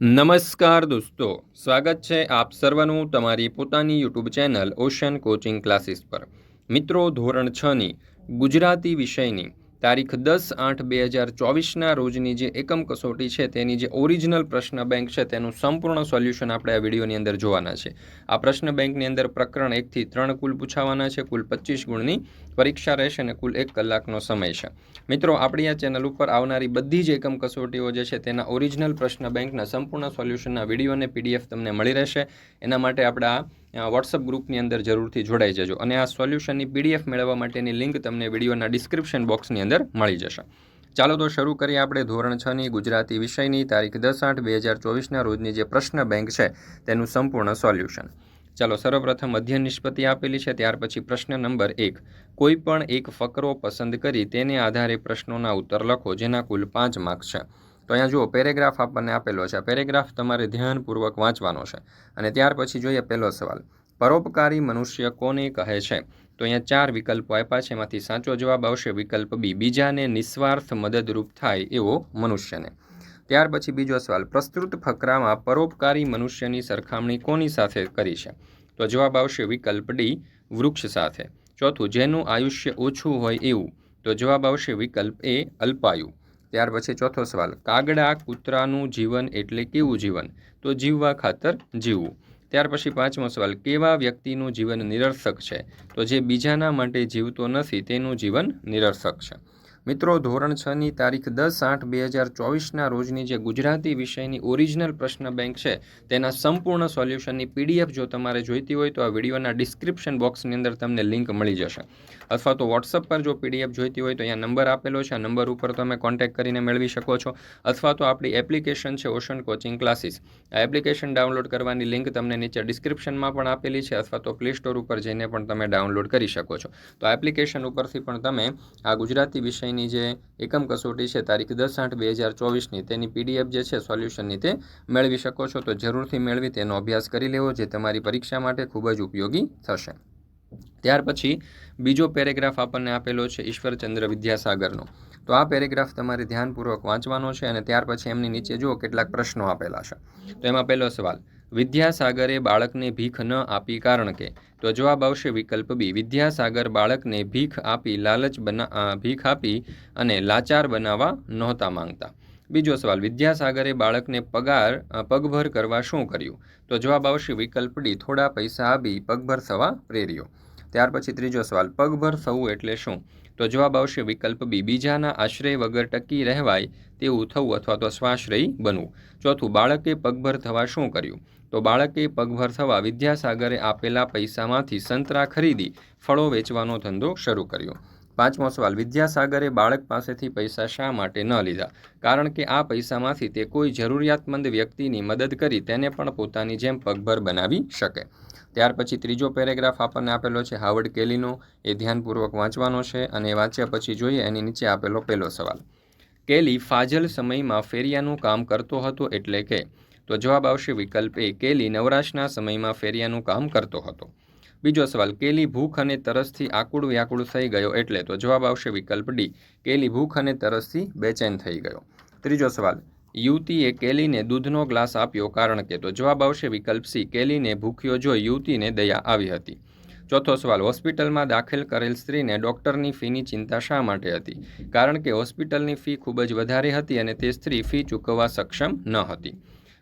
નમસ્કાર દોસ્તો, સ્વાગત છે આપ સર્વનું તમારી પોતાની YouTube channel ocean coaching classes પર। મિત્રો, ધોરણ 6ની ગુજરાતી વિષયની તારીખ 10/8/2024ના રોજની જે એકમ કસોટી છે તેની જે ઓરિજિનલ પ્રશ્ન બેંક છે તેનું સંપૂર્ણ સોલ્યુશન આપણે આ વિડીયોની અંદર જોવાના છે। આ પ્રશ્ન બેંકની અંદર પ્રકરણ 1 થી 3 કુલ પૂછાવાના છે, કુલ 25 ગુણની પરીક્ષા રહેશે અને કુલ 1 કલાકનો સમય છે। મિત્રો, આપણી આ ચેનલ ઉપર આવનારી બધી જ એકમ કસોટીઓ જે છે તેના ઓરિજિનલ પ્રશ્ન બેંકના સંપૂર્ણ સોલ્યુશનના વિડીયો અને પીડીએફ તમને મળી રહેશે। એના માટે આપણે આ વોટ્સઅપ ગ્રુપની અંદર જરૂરથી જોડાઈ જજો અને આ સોલ્યુશનની પીડીએફ મેળવવા માટેની લિંક તમને વિડીયોના ડિસ્ક્રિપ્શન બોક્સની અંદર મળી જશે। ચાલો તો શરૂ કરીએ આપણે ધોરણ 6ની ગુજરાતી વિષયની તારીખ 10/8/2024ના રોજની જે પ્રશ્ન બેંક છે તેનું સંપૂર્ણ સોલ્યુશન। ચાલો, સર્વપ્રથમ અધ્યયન નિષ્પત્તિ આપેલી છે, ત્યાર પછી પ્રશ્ન નંબર 1, કોઈ પણ એક ફકરો પસંદ કરી તેને આધારે પ્રશ્નોના ઉત્તર લખો જેના કુલ 5 માર્ક્સ છે। તો અહીંયા જુઓ, પેરેગ્રાફ આપણને આપેલો છે। પેરેગ્રાફ તમારે ધ્યાનપૂર્વક વાંચવાનો છે અને ત્યાર પછી જોઈએ પહેલો સવાલ, પરોપકારી મનુષ્ય કોને કહે છે? તો અહીંયા 4 વિકલ્પો આપ્યા છે, એમાંથી સાચો જવાબ આવશે વિકલ્પ બી, બીજાને નિસ્વાર્થ મદદરૂપ થાય એવો મનુષ્યને। ત્યાર પછી બીજો સવાલ, પ્રસ્તુત ફકરામાં પરોપકારી મનુષ્યની સરખામણી કોની સાથે કરી છે? તો જવાબ આવશે વિકલ્પ ડી, વૃક્ષ સાથે। ચોથું, જેનું આયુષ્ય ઓછું હોય એવું? તો જવાબ આવશે વિકલ્પ એ, અલ્પાયુ। ત્યાર પછી ચોથો સવાલ, કાગડા કૂતરાનું જીવન એટલે કેવું જીવન? તો જીવવા ખાતર જીવવું। ત્યાર પછી પાંચમો સવાલ, કેવા વ્યક્તિનું જીવન નિરર્થક છે? તો જે બીજાના માટે જીવતો નથી તેનું જીવન નિરર્થક છે। મિત્રો, ધોરણ 6ની તારીખ 10/8/2024ના રોજની જે ગુજરાતી વિષયની ઓરિજિનલ પ્રશ્ન બેંક છે તેના સંપૂર્ણ સોલ્યુશનની પીડીએફ જો તમારે જોઈતી હોય તો આ વિડીયોના ડિસ્ક્રિપ્શન બોક્સની અંદર તમને લિંક મળી જશે, અથવા તો વોટ્સઅપ પર જો પીડીએફ જોઈતી હોય તો અહીંયા નંબર આપેલો છે, આ નંબર ઉપર તમે કોન્ટેક્ટ કરીને મેળવી શકો છો, અથવા તો આપણી એપ્લિકેશન છે ઓશન કોચિંગ ક્લાસીસ, આ એપ્લિકેશન ડાઉનલોડ કરવાની લિંક તમને નીચે ડિસ્ક્રિપ્શનમાં પણ આપેલી છે, અથવા તો પ્લે સ્ટોર ઉપર જઈને પણ તમે ડાઉનલોડ કરી શકો છો। તો આ એપ્લિકેશન ઉપરથી પણ તમે આ ગુજરાતી વિષયની જે એકમ કસોટી છે તારીખ 10/8/2024ની તેની પીડીએફ જે છે સોલ્યુશનની તે મેળવી શકો છો। તો જરૂરથી મેળવી તેનો અભ્યાસ કરી લેવો, જે તમારી પરીક્ષા માટે ખૂબ જ ઉપયોગી થશે। ત્યાર પછી બીજો પેરેગ્રાફ આપણને આપેલો છે ઈશ્વરચંદ્ર વિદ્યાસાગરનો। તો આ પેરેગ્રાફ તમારે ધ્યાનપૂર્વક વાંચવાનો છે અને ત્યાર પછી એમની નીચે જુઓ કેટલાક પ્રશ્નો આપેલા છે। તો એમાં પહેલો સવાલ, વિદ્યાસાગરે બાળકને ભીખ ન આપી કારણ કે? તો જવાબ આવશે વિકલ્પ બી, વિદ્યાસાગર બાળકને ભીખ આપી અને લાચાર બનાવવા નહોતા માંગતા। બીજો સવાલ, વિદ્યાસાગરે બાળકને પગભર કરવા શું કર્યું? તો જવાબ આવશે વિકલ્પ ડી, થોડા પૈસા આપી પગભર થવા પ્રેર્યો। ત્યાર પછી ત્રીજો સવાલ, પગભર થવું એટલે શું? તો જવાબ આવશે વિકલ્પ બી, બીજાના આશ્રય વગર ટકી રહેવાય તેવું થવું અથવા તો સ્વાશ્રયી બનવું। ચોથું, બાળકે પગભર થવા શું કર્યું? તો બાળકે પગભર થવા વિદ્યાસાગરે આપેલા પૈસામાંથી સંતરા ખરીદી ફળો વેચવાનો ધંધો શરૂ કર્યો। પાંચમો સવાલ, વિદ્યાસાગરે બાળક પાસેથી પૈસા શા માટે ન લીધા? કારણ કે આ પૈસામાંથી તે કોઈ જરૂરિયાતમંદ વ્યક્તિની મદદ કરી તેને પણ પોતાની જેમ પગભર બનાવી શકે। ત્યાર પછી ત્રીજો પેરેગ્રાફ આપણને આપેલો છે હાવર્ડ કેલીનો, એ ધ્યાનપૂર્વક વાંચવાનો છે અને વાંચ્યા પછી જોઈએ એની નીચે આપેલો પહેલો સવાલ, કેલી ફાજલ સમયમાં ફેરિયાનું કામ કરતો હતો એટલે કે? તો જવાબ આવશે વિકલ્પ એ, કેલી નવરાશના સમયમાં ફેરિયાનું કામ કરતો હતો। બીજો સવાલ, કેલી ભૂખ અને તરસથી આકુળ વ્યાકુળ થઈ ગયો એટલે? તો જવાબ આવશે વિકલ્પ ડી, કેલી ભૂખ અને તરસથી બેચેન થઈ ગયો। ત્રીજો સવાલ, યુવતીએ કેલીને દૂધનો ગ્લાસ આપ્યો કારણ કે? તો જવાબ આવશે વિકલ્પ સી, કેલીને ભૂખ્યો જોઈ યુવતીને દયા આવી હતી। ચોથો સવાલ, હોસ્પિટલમાં દાખલ કરેલ સ્ત્રીને ડૉક્ટરની ફીની ચિંતા શા માટે હતી? કારણ કે હોસ્પિટલની ફી ખૂબ જ વધારે હતી અને તે સ્ત્રી ફી ચૂકવવા સક્ષમ ન હતી।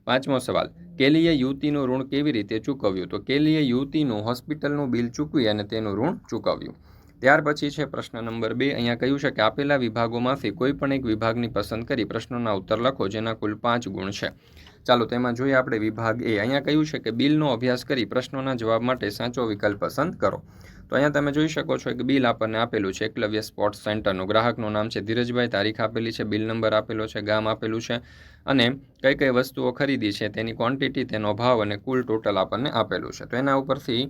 પાંચમો સવાલ, કેલીએ યુવતીનું ઋણ કેવી રીતે ચૂકવ્યું? તો કેલીએ યુવતીનું હોસ્પિટલનું બિલ ચૂકવી અને તેનું ઋણ ચૂકવ્યું। ત્યાર પછી છે પ્રશ્ન નંબર 2, અહીંયા કહ્યું છે કે આપેલા વિભાગોમાંથી કોઈ પણ એક વિભાગની પસંદ કરી પ્રશ્નોના ઉત્તર લખો જેના કુલ 5 ગુણ છે। ચાલો તેમાં જોઈએ આપણે વિભાગ એ, અહીંયા કહ્યું છે કે બિલનો અભ્યાસ કરી પ્રશ્નોના જવાબ માટે સાચો વિકલ્પ પસંદ કરો। તો અહીંયા તમે જોઈ શકો છો કે બિલ આપણને આપેલું છે એકલવ્ય સ્પોર્ટ્સ સેન્ટરનું, ગ્રાહકનું નામ છે ધીરજભાઈ, તારીખ આપેલી છે, બિલ નંબર આપેલો છે, ગામ આપેલું છે અને કઈ કઈ વસ્તુઓ ખરીદી છે તેની ક્વોન્ટિટી, તેનો ભાવ અને કુલ ટોટલ આપણને આપેલું છે। તો એના ઉપરથી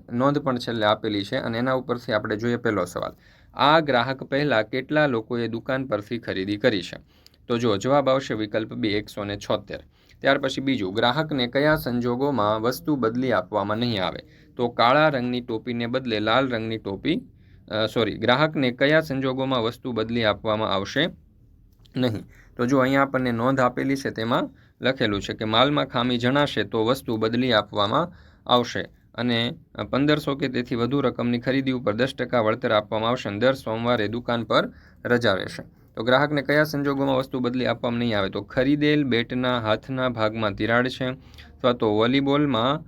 નોંધ પણ છેલ્લે આપેલી છે અને એના ઉપરથી આપણે જોઈએ પહેલો સવાલ, આ ગ્રાહક પહેલાં કેટલા લોકોએ દુકાન પરથી ખરીદી કરી છે? તો જો જવાબ આવશે વિકલ્પ બી, 176। ત્યાર પછી બીજું, ગ્રાહકને કયા સંજોગોમાં વસ્તુ બદલી આપવામાં નહીં આવે? તો કાળા રંગની ટોપીને બદલે લાલ રંગની ગ્રાહકને કયા સંજોગોમાં વસ્તુ બદલી આપવામાં આવશે નહીં? તો જો અહીંયા આપણને નોંધ આપેલી છે તેમાં લખેલું છે કે માલમાં ખામી જણાશે તો વસ્તુ બદલી આપવામાં આવશે અને 1500 કે તેથી વધુ રકમની ખરીદી ઉપર 10% વળતર આપવામાં આવશે અને દર સોમવારે દુકાન પર રજા રહેશે. તો ગ્રાહકને કયા સંજોગોમાં વસ્તુ બદલી આપવામાં નહીં આવે? તો ખરીદેલ બેટના હાથના ભાગમાં તિરાડ છે, અથવા તો વોલીબોલમાં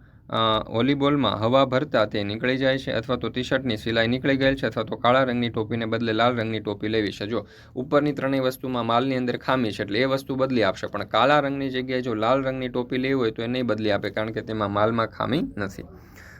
હવા ભરતા તે નીકળી જાય છે, અથવા તો ટી શર્ટની સિલાઈ નીકળી ગયેલ છે, અથવા તો કાળા રંગની ટોપીને બદલે લાલ રંગની ટોપી લેવી છે. જો ઉપરની ત્રણેય વસ્તુમાં માલની અંદર ખામી છે એટલે એ વસ્તુ બદલી આપશે, પણ કાળા રંગની જગ્યાએ જો લાલ રંગની ટોપી લેવી હોય તો એ નહીં બદલી આપે, કારણ કે તેમાં માલમાં ખામી નથી.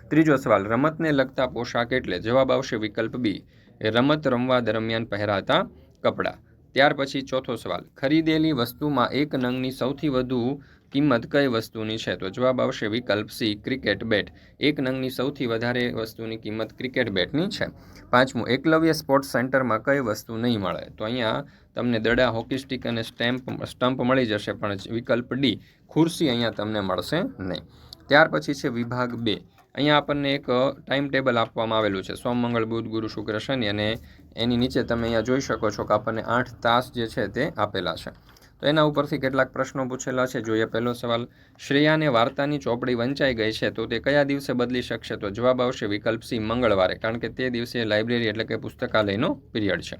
ત્રીજો સવાલ, રમતને લગતા પોશાક એટલે? જવાબ આવશે વિકલ્પ બી, એ રમત રમવા દરમિયાન પહેરાતા કપડાં. ત્યાર પછી ચોથો સવાલ, ખરીદેલી વસ્તુમાં એક નંગની સૌથી વધુ કિંમત કઈ વસ્તુની છે? તો જવાબ આવશે વિકલ્પ સી, ક્રિકેટ બેટ. એક નંગની સૌથી વધારે વસ્તુની કિંમત ક્રિકેટ બેટની છે. પાંચમું, એકલવ્ય સ્પોર્ટ્સ સેન્ટરમાં કઈ વસ્તુ નહીં મળે? તો અહીંયા તમને દડા, હોકી સ્ટિક અને સ્ટમ્પ મળી જશે, પણ વિકલ્પ ડી, ખુરશી અહીંયા તમને મળશે નહીં. ત્યાર પછી છે વિભાગ 2. અહીંયા આપણને એક ટાઈમ ટેબલ આપવામાં આવેલું છે, સોમ, મંગળ, બુધ, ગુરુ, શુક્ર, શનિ, અને એની નીચે તમે અહીંયા જોઈ શકો છો કે આપણને 8 તાસ જે છે તે આપેલા છે. તો એના ઉપરથી કેટલાક પ્રશ્નો પૂછેલા છે. જોઈએ પહેલો સવાલ, શ્રેયાને વાર્તાની ચોપડી વંચાઈ ગઈ છે તો તે કયા દિવસે બદલી શકશે? તો જવાબ આવશે વિકલ્પ સી, મંગળવારે, કારણ કે તે દિવસે લાઇબ્રેરી એટલે કે પુસ્તકાલયનો પિરિયડ છે.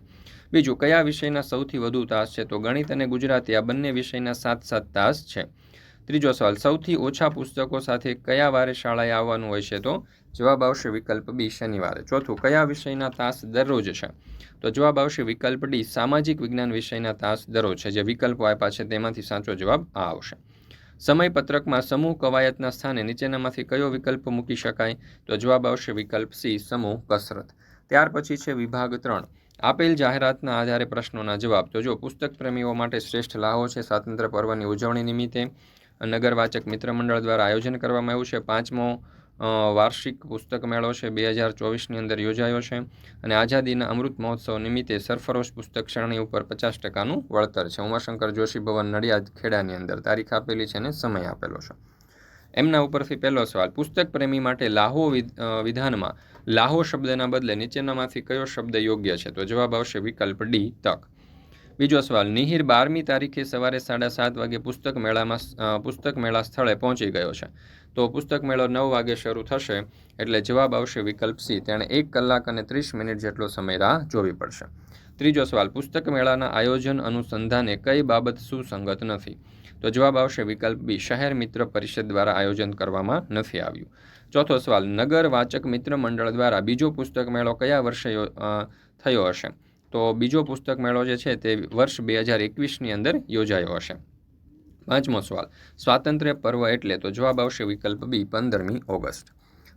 બીજું, કયા વિષયના સૌથી વધુ તાસ છે? તો ગણિત અને ગુજરાતી આ બંને વિષયના 7-7 તાસ છે. ત્રીજો સવાલ, સૌથી ઓછા પુસ્તકો સાથે કયા વારે શાળાએ આવવાનું હોય છે? તો જવાબ આવશે વિકલ્પ બી, શનિવારે. ચોથું, કયા વિષયના તાસ દરરોજ છે? તો જવાબ આવશે વિકલ્પ ડી, સામાજિક વિજ્ઞાન વિષયના તાસ દરરોજ છે. જે વિકલ્પો આપ્યા છે તેમાંથી સાચો જવાબ આ આવશે. સમયપત્રકમાં સમૂહ કવાયતના સ્થાને નીચેનામાંથી કયો વિકલ્પ મૂકી શકાય? તો જવાબ આવશે વિકલ્પ સી, સમૂહ કસરત. ત્યાર પછી છે વિભાગ 3. આપેલ જાહેરાતના આધારે પ્રશ્નોના જવાબ. તો જો પુસ્તક પ્રેમીઓ માટે શ્રેષ્ઠ લાહો છે, સ્વાતંત્ર્ય પર્વની ઉજવણી નિમિત્તે નગરવાચક મિત્ર મંડળ દ્વારા આયોજન કરવામાં આવ્યું છે. 5મો વાર્ષિક પુસ્તક મેળો છે, 2024ની અંદર યોજાયો છે, અને આઝાદીના અમૃત મહોત્સવ નિમિત્તે સરફરોશ પુસ્તક શ્રેણી ઉપર 50%નું વળતર છે. ઉમાશંકર જોશી ભવન, નડિયાદ, ખેડાની અંદર. તારીખ આપેલી છે અને સમય આપેલો છે. એમના ઉપરથી પહેલો સવાલ, પુસ્તક પ્રેમી માટે લાહો વિધાનમાં લાહો શબ્દના બદલે નીચેનામાંથી કયો શબ્દ યોગ્ય છે? તો જવાબ આવશે વિકલ્પ ડી, તક. બીજો સવાલ, નિહિર 12મી તારીખે સવારે 7:30 વાગે પુસ્તક મેળા સ્થળે પહોંચી ગયો છે. તો પુસ્તક મેળો 9 વાગે શરૂ થશે, એટલે જવાબ આવશે વિકલ્પ સી, તેણે 1 કલાક અને 30 મિનિટ જેટલો સમય રાહ જોવી પડશે. ત્રીજો સવાલ, પુસ્તક મેળાના આયોજન અનુસંધાને કઈ બાબત સુસંગત નથી? તો જવાબ આવશે વિકલ્પ બી, શહેર મિત્ર પરિષદ દ્વારા આયોજન કરવામાં નથી આવ્યું. ચોથો સવાલ, નગર વાચક મિત્ર મંડળ દ્વારા બીજો પુસ્તક મેળો કયા વર્ષે થયો હશે? તો બીજો પુસ્તક મેળો જે છે તે વર્ષ 2021ની અંદર યોજાયો હશે. 5મો સવાલ, સ્વાતંત્ર્ય પર્વ એટલે? તો જવાબ આવશે વિકલ્પ બી, 15મી ઓગસ્ટ.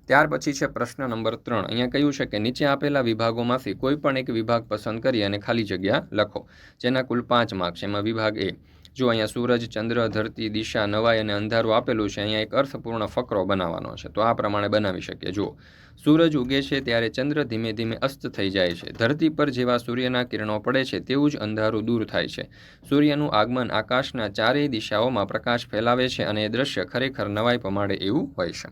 ત્યાર પછી છે પ્રશ્ન નંબર 3. અહીંયા કહ્યું છે કે નીચે આપેલા વિભાગોમાંથી કોઈ પણ એક વિભાગ પસંદ કરી અને ખાલી જગ્યા લખો, જેના કુલ 5 માર્ક છે. એમાં વિભાગ એ, જો અહીંયા સૂરજ, ચંદ્ર, ધરતી, દિશા, નવાઈ અને અંધારું આપેલું છે. અહીંયા એક અર્થપૂર્ણ ફકરો બનાવવાનો છે, તો આ પ્રમાણે બનાવી શકીએ. જુઓ, સૂરજ ઉગે છે ત્યારે ચંદ્ર ધીમે ધીમે અસ્ત થઈ જાય છે. ધરતી પર જેવા સૂર્યના કિરણો પડે છે તેવું જ અંધારું દૂર થાય છે. સૂર્યનું આગમન આકાશના ચારેય દિશાઓમાં પ્રકાશ ફેલાવે છે અને એ દ્રશ્ય ખરેખર નવાઈ પમાડે એવું હોય છે.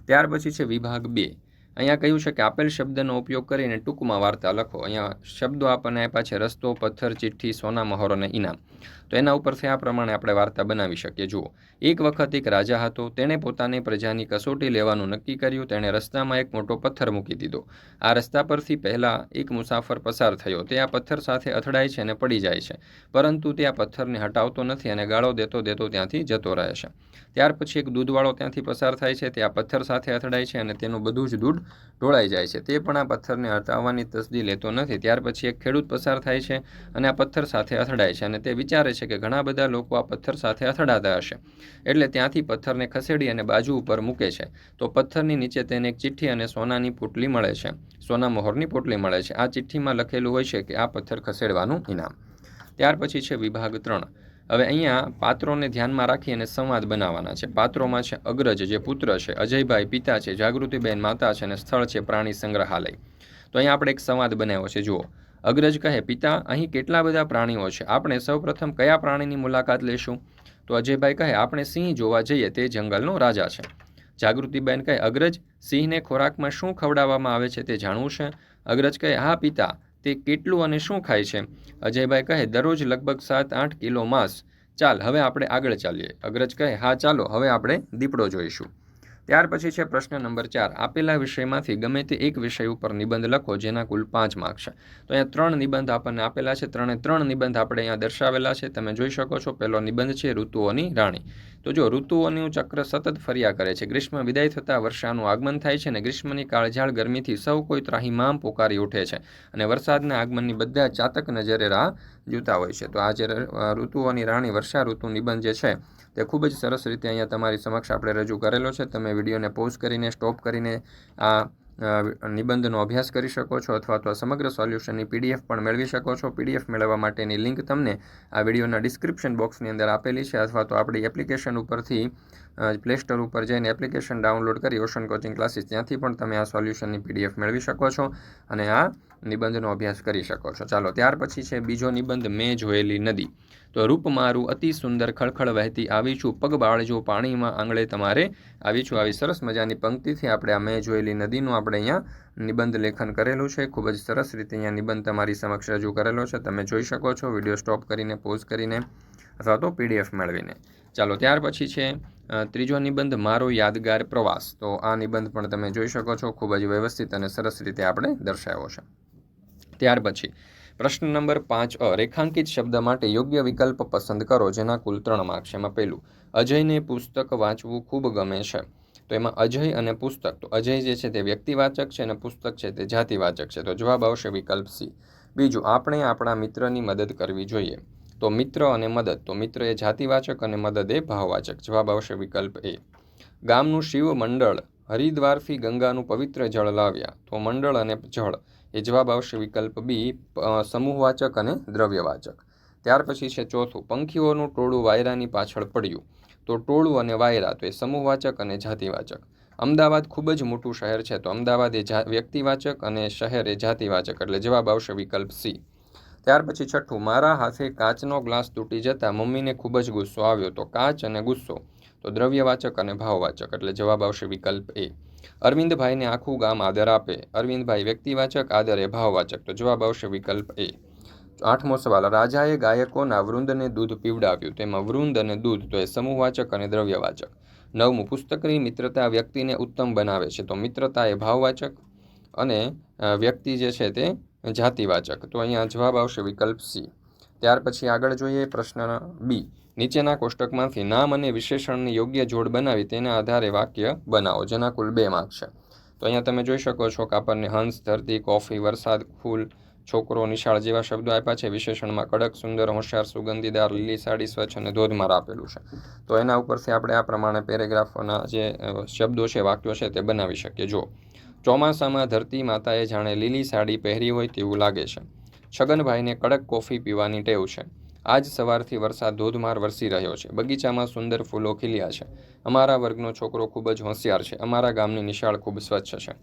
ત્યાર પછી છે વિભાગ 2. અહીંયા કહ્યું છે કે આપેલ શબ્દનો ઉપયોગ કરીને ટૂંકમાં વાર્તા લખો. અહીંયા શબ્દો આપણને આપ્યા છે, રસ્તો, પથ્થર, ચિઠ્ઠી, સોના મહોર અને ઇનામ. તો એના ઉપરથી આ પ્રમાણે આપણે વાર્તા બનાવી શકીએ. જુઓ, એક વખત એક રાજા હતો. તેણે પોતાની પ્રજાની કસોટી લેવાનું નક્કી કર્યું. તેણે રસ્તામાં એક મોટો પથ્થર મૂકી દીધો. આ રસ્તા પરથી પહેલાં એક મુસાફર પસાર થયો. તે આ પથ્થર સાથે અથડાય છે અને પડી જાય છે, પરંતુ તે આ પથ્થરને હટાવતો નથી અને ગાળો દેતો ત્યાંથી જતો રહે છે. ત્યાર પછી એક દૂધવાળો ત્યાંથી પસાર થાય છે. તે આ પથ્થર સાથે અથડાય છે અને તેનું બધું જ દૂધ ઢોળાઈ જાય છે. તે પણ આ પથ્થરને હટાવવાની તસદી લેતો નથી. ત્યાર પછી એક ખેડૂત પસાર થાય છે અને આ પથ્થર સાથે અથડાય છે, અને તે વિચારે છે કે ઘણા બધા લોકો આ પથ્થર સાથે અથડાતા હશે, એટલે ત્યાંથી પથ્થરને ખસેડી અને બાજુ ઉપર મૂકે છે. તો પથ્થરની નીચે તેને એક ચિઠ્ઠી અને સોનાની પોટલી મળે છે, સોના મહોરની પોટલી મળે છે. આ ચિઠ્ઠીમાં લખેલું હોય છે કે આ પથ્થર ખસેડવાનું ઇનામ. ત્યાર પછી છે વિભાગ 3. હવે અહીંયા પાત્રોને ધ્યાનમાં રાખી અને સંવાદ બનાવવાના છે. પાત્રોમાં છે અગ્રજ, જે પુત્ર છે, અજયભાઈ પિતા છે, જાગૃતિબેન માતા છે, અને સ્થળ છે પ્રાણી સંગ્રહાલય. તો અહીંયા આપણે એક સંવાદ બનાવ્યો છે. જુઓ, અગ્રજ કહે, પિતા, અહીં કેટલા બધા પ્રાણીઓ છે, આપણે સૌપ્રથમ કયા પ્રાણીની મુલાકાત લેશું? તો અજયભાઈ કહે, આપણે સિંહ જોવા જઈએ, તે જંગલનો રાજા છે. જાગૃતિબેન કહે, અગ્રજ, સિંહને ખોરાકમાં શું ખવડાવવામાં આવે છે તે જાણવું છે? અગ્રજ કહે, હા પિતા, તે કેટલું અને શું ખાય છે? અજયભાઈ કહે દરરોજ લગભગ 7-8 કિલો માંસ. ચાલ હવે આપણે આગળ ચાલીએ. અગ્રજ કહે હા ચાલો હવે આપણે દીપડો જોઈશું. ત્યાર પછી છે પ્રશ્ન નંબર 4. આપેલા વિષયમાંથી ગમે તે એક વિષય ઉપર નિબંધ લખો જેના કુલ 5 માર્ક છે. તો અહીંયા 3 નિબંધ આપણને આપેલા છે. 3 નિબંધ આપણે અહીંયા દર્શાવેલા છે. તમે જોઈ શકો છો. પહેલો નિબંધ છે ઋતુઓની રાણી. તો જો ઋતુઓનું ચક્ર સતત ફર્યા કરે છે. ગ્રીષ્મ વિદાય થતાં વર્ષાનું આગમન થાય છે અને ગ્રીષ્મની કાળઝાળ ગરમીથી સૌ કોઈ ત્રાહિમામ પોકારી ઉઠે છે અને વરસાદના આગમનની બધા ચાતક નજરે રાહ જોતા હોય છે. તો આ જે ઋતુઓની રાણી વર્ષા ઋતુ નિબંધ જે છે તે ખૂબ જ સરસ રીતે અહીંયા તમારી સમક્ષ આપણે રજૂ કરેલો છે. તમે વિડીયોને પોઝ કરીને સ્ટોપ કરીને આ નિબંધનો અભ્યાસ કરી શકો છો અથવા તો સમગ્ર સોલ્યુશનની PDF પણ મેળવી શકો છો. PDF મેળવવા માટેની લિંક તમને આ વિડીયોના ડિસ્ક્રિપ્શન બોક્સની અંદર આપેલી છે અથવા તો આપણી એપ્લિકેશન ઉપરથી પ્લે સ્ટોર ઉપર જઈને એપ્લિકેશન ડાઉનલોડ કરી ઓશન કોચિંગ ક્લાસીસ ત્યાંથી પણ તમે આ સોલ્યુશનની PDF મેળવી શકો છો અને આ નિબંધનો અભ્યાસ કરી શકો છો. ચાલો ત્યાર પછી છે બીજો નિબંધ મેં જોયેલી નદી. તો રૂપ મારું અતિ સુંદર ખળખળ વહેતી આવી છું, પગ બાળજો પાણીમાં આંગળે તમારે આવી છું. આવી સરસ મજાની પંક્તિથી આપણે આ મેં જોયેલી નદીનું આપણે અહીંયા નિબંધ લેખન કરેલું છે. ખૂબ જ સરસ રીતે અહીંયા નિબંધ તમારી સમક્ષ રજૂ કરેલો છે. તમે જોઈ શકો છો વિડીયો સ્ટોપ કરીને પોઝ કરીને અથવા તો PDF મેળવીને. ચાલો ત્યાર પછી છે ત્રીજો નિબંધ મારો યાદગાર પ્રવાસ. તો આ નિબંધ પણ તમે જોઈ શકો છો. ખૂબ જ વ્યવસ્થિત અને સરસ રીતે આપણે દર્શાવ્યો છે. ત્યાર પછી પ્રશ્ન નંબર 5 રેખાંકિત શબ્દ માટે યોગ્ય વિકલ્પ પસંદ કરો જેના કુલ 3 માર્ક છે. એમાં પહેલું અજયને પુસ્તક વાંચવું ખૂબ ગમે છે. તો એમાં અજય અને પુસ્તક. તો અજય જે છે તે વ્યક્તિવાચક છે અને પુસ્તક છે તે જાતિવાચક છે. તો જવાબ આવશે વિકલ્પ C. બીજું આપણે આપણા મિત્રની મદદ કરવી જોઈએ. તો મિત્ર અને મદદ. તો મિત્ર એ જાતિવાચક અને મદદ એ ભાવવાચક. જવાબ આવશે વિકલ્પ A. ગામનું શિવ મંડળ હરિદ્વારથી ગંગાનું પવિત્ર જળ લાવ્યા. તો મંડળ અને જળ એ જવાબ આવશે વિકલ્પ B. સમૂહવાચક અને દ્રવ્યવાચક. ત્યાર પછી છે ચોથું પંખીઓનું ટોળું વાયરાની પાછળ પડ્યું. તો ટોળું અને વાયરા તો એ સમૂહવાચક અને જાતિવાચક. અમદાવાદ ખૂબ જ મોટું શહેર છે. તો અમદાવાદ એ વ્યક્તિવાચક અને શહેર એ જાતિવાચક. એટલે જવાબ આવશે વિકલ્પ C. ત્યાર પછી છઠ્ઠું મારા હાથે કાચનો ગ્લાસ તૂટી જતાં મમ્મીને ખૂબ જ ગુસ્સો આવ્યો. તો કાચ અને ગુસ્સો તો દ્રવ્યવાચક અને ભાવવાચક. એટલે જવાબ આવશે વિકલ્પ A. અરવિંદભાઈને આખું ગામ આદર આપે. અરવિંદભાઈ વ્યક્તિવાચક, આદર એ ભાવવાચક. તો જવાબ આવશે વિકલ્પ A. 8મો સવાલ રાજાએ ગાયકોના વૃંદને દૂધ પીવડાવ્યું. તેમાં વૃંદ અને દૂધ તો એ સમૂહવાચક અને દ્રવ્યવાચક. 9મું પુસ્તકની મિત્રતા વ્યક્તિને ઉત્તમ બનાવે છે. તો મિત્રતા એ ભાવવાચક અને વ્યક્તિ જે છે તે જાતિવાચક. તો અહીંયા જવાબ આવશે વિકલ્પ C. ત્યાર પછી આગળ જોઈએ પ્રશ્ન B. નીચેના કોષ્ટકમાંથી નામ અને વિશેષણની યોગ્ય જોડ બનાવી તેના આધારે વાક્ય બનાવો જેના કુલ 2 માર્ક છે. તો અહીંયા તમે જોઈ શકો છો કે આપણને હંસ, ધરતી, કોફી, વરસાદ, ફૂલ, છોકરો, નિશાળ જેવા શબ્દો આપ્યા છે. વિશેષણમાં કડક, સુંદર, હોશિયાર, સુગંધીદાર, લીલી સાડી, સ્વચ્છ અને ધોધમાર આપેલું છે. તો એના ઉપરથી આપણે આ પ્રમાણે પેરેગ્રાફના જે શબ્દો છે, વાક્યો છે તે બનાવી શકીએ. જો ચોમાસામાં ધરતી માતાએ જાણે લીલી સાડી પહેરી હોય તેવું લાગે છે. છગનભાઈને કડક કોફી પીવાની ટેવ છે. આજ સવારથી વરસાદ ધોધમાર વરસી રહ્યો છે. બગીચામાં સુંદર ફૂલો ખીલ્યા છે. અમારા વર્ગનો છોકરો ખૂબ જ હોશિયાર છે. અમારા ગામની નિશાળ ખૂબ સ્વચ્છ છે.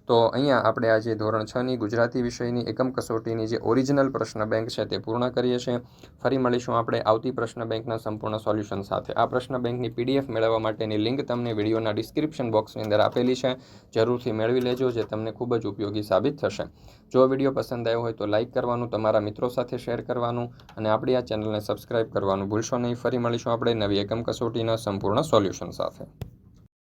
તો અહીંયા આપણે આજે ધોરણ 6ની ગુજરાતી વિષયની એકમ કસોટીની જે ઓરિજિનલ પ્રશ્ન બેંક છે તે પૂર્ણ કરીએ છીએ. ફરી મળીશું આપણે આવતી પ્રશ્ન બેંકના સંપૂર્ણ સોલ્યુશન સાથે. આ પ્રશ્ન બેંકની PDF મેળવવા માટેની લિંક તમને વિડીયોના ડિસ્ક્રિપ્શન બોક્સની અંદર આપેલી છે. જરૂરથી મેળવી લેજો જે તમને ખૂબ જ ઉપયોગી સાબિત થશે. જો વિડીયો પસંદ આવ્યો હોય તો લાઇક કરવાનું, તમારા મિત્રો સાથે શેર કરવાનું અને આપણી આ ચેનલને સબસ્ક્રાઇબ કરવાનું ભૂલશો નહીં. ફરી મળીશું આપણે નવી એકમ કસોટીના સંપૂર્ણ સોલ્યુશન સાથે.